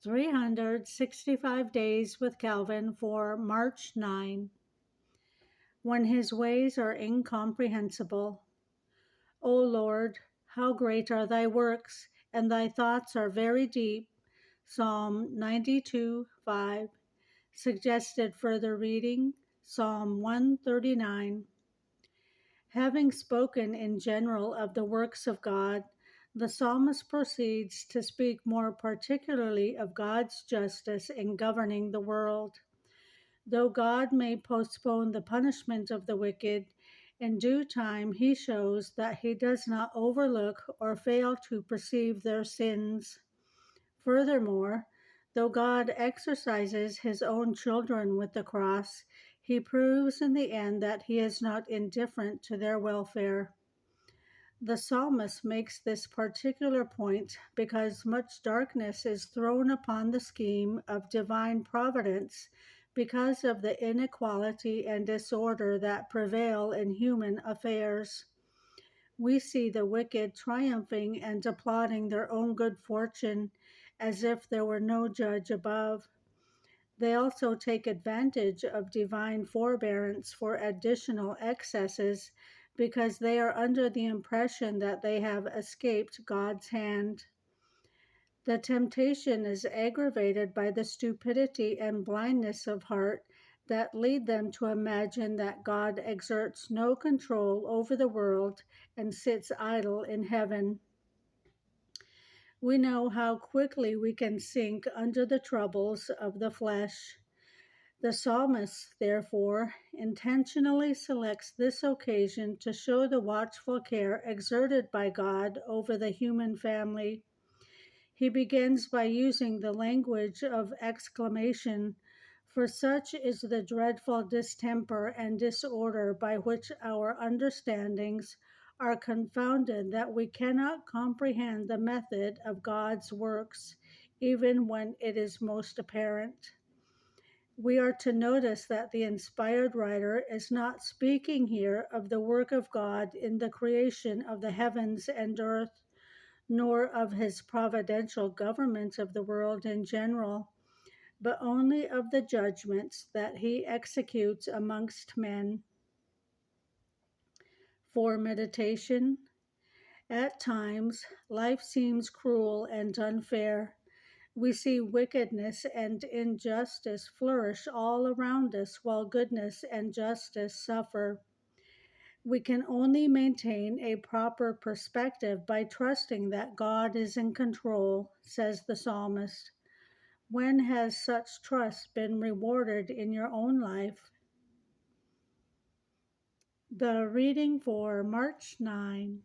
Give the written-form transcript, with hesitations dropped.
365 Days with Calvin for March 9. When his ways are incomprehensible. O Lord, how great are thy works, and thy thoughts are very deep. Psalm 92:5. Suggested further reading, Psalm 139. Having spoken in general of the works of God, the psalmist proceeds to speak more particularly of God's justice in governing the world. Though God may postpone the punishment of the wicked, in due time he shows that he does not overlook or fail to perceive their sins. Furthermore, though God exercises his own children with the cross, he proves in the end that he is not indifferent to their welfare. The psalmist makes this particular point because much darkness is thrown upon the scheme of divine providence because of the inequality and disorder that prevail in human affairs. We see the wicked triumphing and applauding their own good fortune as if there were no judge above. They also take advantage of divine forbearance for additional excesses because they are under the impression that they have escaped God's hand. The temptation is aggravated by the stupidity and blindness of heart that lead them to imagine that God exerts no control over the world and sits idle in heaven. We know how quickly we can sink under the troubles of the flesh. The psalmist, therefore, intentionally selects this occasion to show the watchful care exerted by God over the human family. He begins by using the language of exclamation, for such is the dreadful distemper and disorder by which our understandings are confounded that we cannot comprehend the method of God's works, even when it is most apparent. We are to notice that the inspired writer is not speaking here of the work of God in the creation of the heavens and earth, nor of his providential government of the world in general, but only of the judgments that he executes amongst men. For meditation, at times life seems cruel and unfair. We see wickedness and injustice flourish all around us while goodness and justice suffer. We can only maintain a proper perspective by trusting that God is in control, says the psalmist. When has such trust been rewarded in your own life? The reading for March 9.